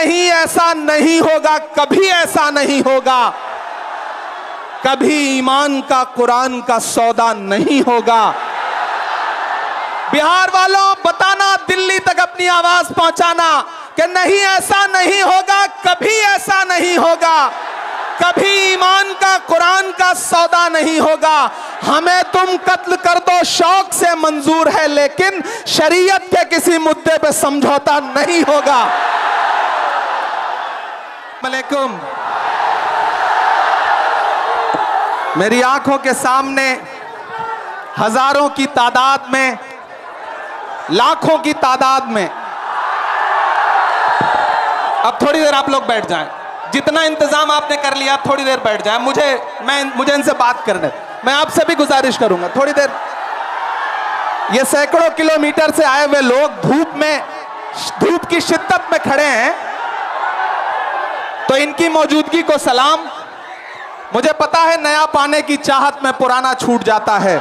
नहीं ऐसा नहीं होगा, कभी ऐसा नहीं होगा, कभी ईमान का कुरान का सौदा नहीं होगा। बिहार वालों, बताना, दिल्ली तक अपनी आवाज पहुंचाना कि नहीं ऐसा नहीं होगा, कभी ऐसा नहीं होगा, कभी ईमान का कुरान का सौदा नहीं होगा। हमें तुम कत्ल कर दो शौक से मंजूर है, लेकिन शरीयत के किसी मुद्दे पे समझौता नहीं होगा। वालेकुम। मेरी आंखों के सामने हजारों की तादाद में, लाखों की तादाद में, अब थोड़ी देर आप लोग बैठ जाएं, जितना इंतजाम आपने कर लिया आप थोड़ी देर बैठ जाएं। मुझे इनसे बात करने, मैं आपसे भी गुजारिश करूंगा थोड़ी देर। ये सैकड़ों किलोमीटर से आए हुए लोग धूप की शिद्दत में खड़े हैं, तो इनकी मौजूदगी को सलाम। मुझे पता है नया पाने की चाहत में पुराना छूट जाता है,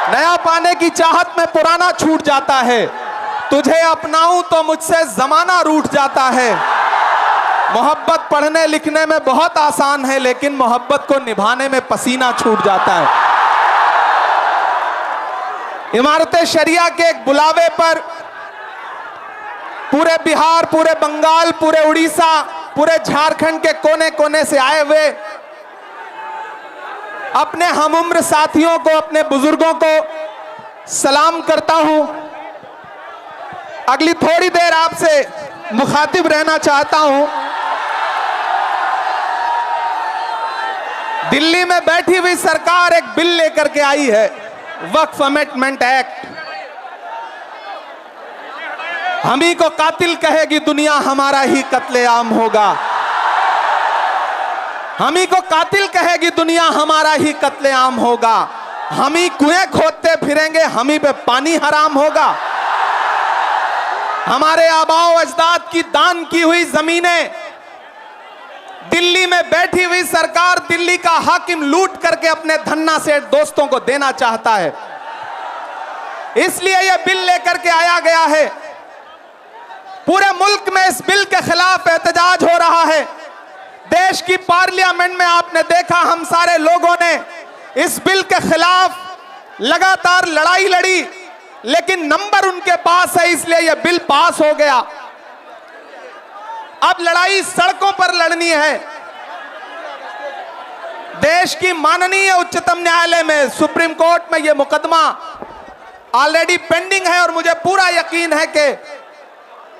नया पाने की चाहत में पुराना छूट जाता है। तुझे अपनाऊं तो मुझसे जमाना रूठ जाता है। मोहब्बत पढ़ने लिखने में बहुत आसान है, लेकिन मोहब्बत को निभाने में पसीना छूट जाता है। इमारत शरिया के एक बुलावे पर पूरे बिहार, पूरे बंगाल, पूरे उड़ीसा, पूरे झारखंड के कोने कोने से आए हुए अपने हमउम्र साथियों को, अपने बुजुर्गों को सलाम करता हूं। अगली थोड़ी देर आपसे मुखातिब रहना चाहता हूं। दिल्ली में बैठी हुई सरकार एक बिल लेकर के आई है, वक्फ अमेंडमेंट एक्ट। हम ही को कातिल कहेगी दुनिया, हमारा ही कत्लेआम होगा। हम ही को कातिल कहेगी दुनिया, हमारा ही कत्लेआम होगा। हम ही कुएं खोदते फिरेंगे, हम ही पे पानी हराम होगा। हमारे आबाओ अजदाद की दान की हुई जमीनें दिल्ली में बैठी हुई सरकार, दिल्ली का हाकिम लूट करके अपने धन्ना सेठ दोस्तों को देना चाहता है। इसलिए यह बिल लेकर के आया गया है। पूरे मुल्क में इस बिल के खिलाफ एहतजाज हो रहा है। देश की पार्लियामेंट में आपने देखा, हम सारे लोगों ने इस बिल के खिलाफ लगातार लड़ाई लड़ी, लेकिन नंबर उनके पास है, इसलिए यह बिल पास हो गया। अब लड़ाई सड़कों पर लड़नी है। देश की माननीय उच्चतम न्यायालय में, सुप्रीम कोर्ट में यह मुकदमा ऑलरेडी पेंडिंग है, और मुझे पूरा यकीन है कि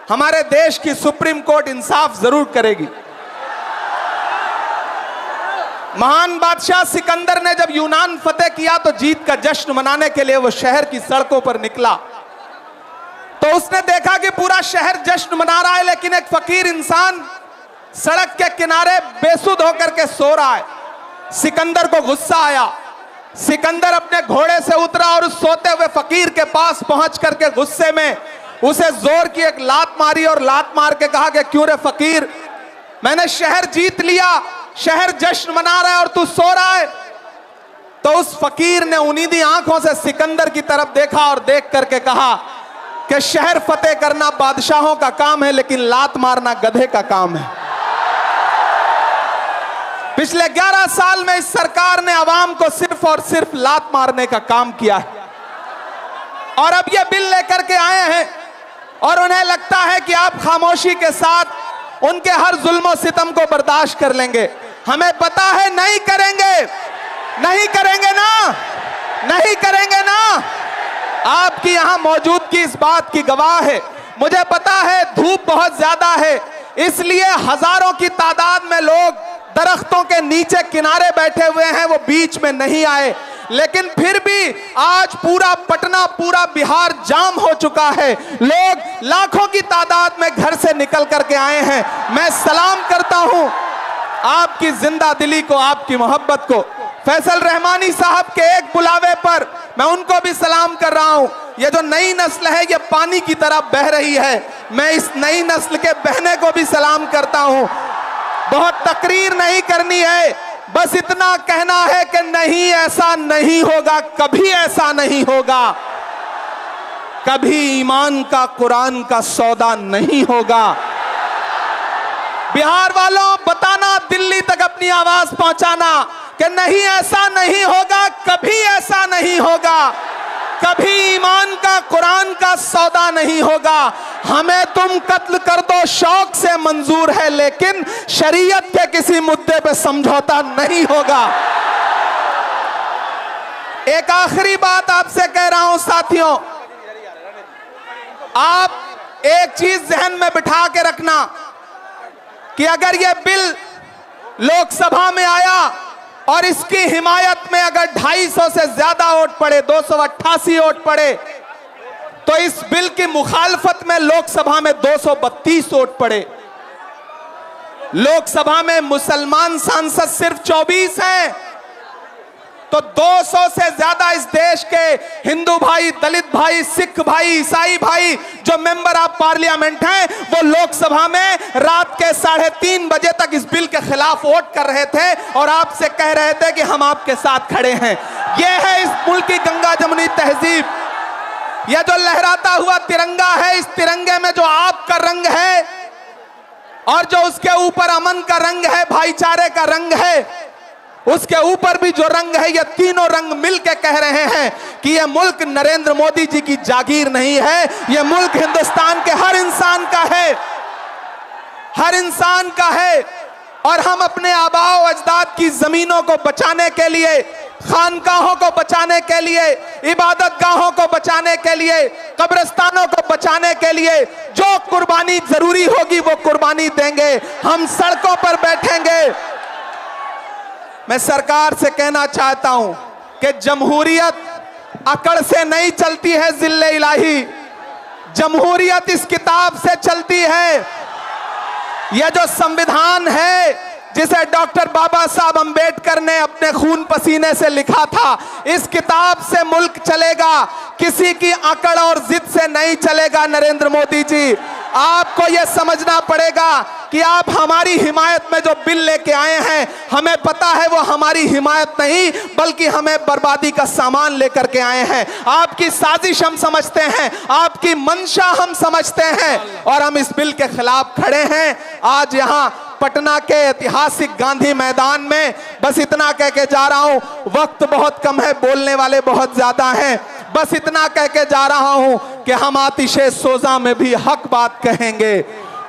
हमारे देश की सुप्रीम कोर्ट इंसाफ जरूर करेगी। महान बादशाह सिकंदर ने जब यूनान फतेह किया तो जीत का जश्न मनाने के लिए वो शहर की सड़कों पर निकला, तो उसने देखा कि पूरा शहर जश्न मना रहा है, लेकिन एक फकीर इंसान सड़क के किनारे बेसुध होकर के सो रहा है। सिकंदर को गुस्सा आया। सिकंदर अपने घोड़े से उतरा और उस सोते हुए फकीर के पास पहुंच करके गुस्से में उसे जोर की एक लात मारी, और लात मार के कहा कि क्यों रे फकीर, मैंने शहर जीत लिया, शहर जश्न मना रहा है और तू सो रहा है। तो उस फकीर ने उन्नीदी आंखों से सिकंदर की तरफ देखा और देख करके कहा कि शहर फतेह करना बादशाहों का काम है, लेकिन लात मारना गधे का काम है। पिछले 11 साल में इस सरकार ने आवाम को सिर्फ और सिर्फ लात मारने का काम किया है, और अब ये बिल लेकर के आए हैं, और उन्हें लगता है कि आप खामोशी के साथ उनके हर जुल्म और सितम को बर्दाश्त कर लेंगे। हमें पता है नहीं करेंगे, नहीं करेंगे ना, नहीं करेंगे ना। आपकी यहां मौजूदगी इस बात की गवाह है। मुझे पता है धूप बहुत ज्यादा है, इसलिए हजारों की तादाद में लोग दरख्तों के नीचे किनारे बैठे हुए हैं, वो बीच में नहीं आए। लेकिन फिर भी आज पूरा पटना, पूरा बिहार जाम हो चुका है। लोग लाखों की तादाद में घर से निकल करके आए हैं। मैं सलाम करता हूं आपकी जिंदा दिली को, आपकी मोहब्बत को। फैसल रहमानी साहब के एक बुलावे पर मैं उनको भी सलाम कर रहा हूं। ये जो नई नस्ल है ये पानी की तरह बह रही है, मैं इस नई नस्ल के बहने को भी सलाम करता हूं। बहुत तकरीर नहीं करनी है, बस इतना कहना है कि नहीं ऐसा नहीं होगा, कभी ऐसा नहीं होगा, कभी ईमान का कुरान का सौदा नहीं होगा। बिहार वालों, बताना, दिल्ली तक अपनी आवाज पहुंचाना कि नहीं, ऐसा नहीं होगा, कभी ऐसा नहीं होगा, कभी ईमान का कुरान का सौदा नहीं होगा। हमें तुम कत्ल कर दो शौक से मंजूर है, लेकिन शरीयत के किसी मुद्दे पे समझौता नहीं होगा। एक आखिरी बात आपसे कह रहा हूं साथियों, आप एक चीज जहन में बिठा के रखना कि अगर यह बिल लोकसभा में आया और इसकी हिमायत में अगर 250 से ज्यादा वोट पड़े, 288 वोट पड़े, तो इस बिल की मुखालफत में लोकसभा में 232 वोट पड़े। लोकसभा में मुसलमान सांसद सिर्फ 24 हैं, तो 200 से ज्यादा इस देश के हिंदू भाई, दलित भाई, सिख भाई, ईसाई भाई जो मेंबर ऑफ पार्लियामेंट हैं, वो लोकसभा में रात के 3:30 बजे तक इस बिल के खिलाफ वोट कर रहे थे और आपसे कह रहे थे कि हम आपके साथ खड़े हैं। यह है इस मुल्क की गंगा जमुनी तहजीब। यह जो लहराता हुआ तिरंगा है, इस तिरंगे में जो आपका रंग है और जो उसके ऊपर अमन का रंग है, भाईचारे का रंग है, उसके ऊपर भी जो रंग है, ये तीनों रंग मिलके कह रहे हैं कि ये मुल्क नरेंद्र मोदी जी की जागीर नहीं है, ये मुल्क हिंदुस्तान के हर इंसान का है, हर इंसान का है। और हम अपने आबाओ अजदाद की जमीनों को बचाने के लिए, खानकाहों को बचाने के लिए, इबादत गाहों को बचाने के लिए, कब्रिस्तानों को बचाने के लिए जो कुर्बानी जरूरी होगी वो कुर्बानी देंगे। हम सड़कों पर बैठेंगे। मैं सरकार से कहना चाहता हूं कि जमहूरियत अकड़ से नहीं चलती है जिल्ले इलाही, जमहूरियत इस किताब से चलती है। यह जो संविधान है जिसे डॉक्टर बाबा साहब अंबेडकर ने अपने खून पसीने से लिखा था, इस किताब से मुल्क चलेगा, किसी की अकड़ और जिद से नहीं चलेगा। नरेंद्र मोदी जी, आपको यह समझना पड़ेगा कि आप हमारी हिमायत में जो बिल लेके आए हैं, हमें पता है वो हमारी हिमायत नहीं बल्कि हमें बर्बादी का सामान लेकर के आए हैं। आपकी साजिश हम समझते हैं, आपकी मंशा हम समझते हैं और हम इस बिल के खिलाफ खड़े हैं। आज यहाँ पटना के ऐतिहासिक गांधी मैदान में बस इतना कह के जा रहा हूं, वक्त बहुत कम है, बोलने वाले बहुत ज्यादा हैं। बस इतना कह के जा रहा हूं कि हम आतिशे सोजा में भी हक बात कहेंगे,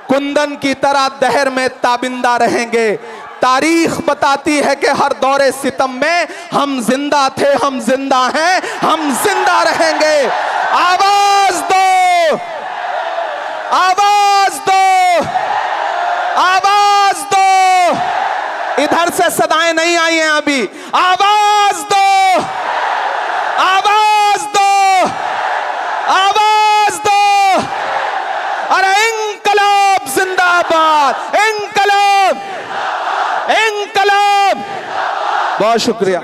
कुंदन की तरह दहर में ताबिंदा रहेंगे। तारीख बताती है कि हर दौरे सितम में हम जिंदा थे, हम जिंदा हैं, हम जिंदा रहेंगे। आवाज दो, आवाज दो, आवाज दो। इधर से सदाएं नहीं आई हैं अभी। आवाज दो, आवाज दो, आवाज दो। अरे इंकलाब जिंदाबाद, इंकलाब, इंकलाब। बहुत शुक्रिया।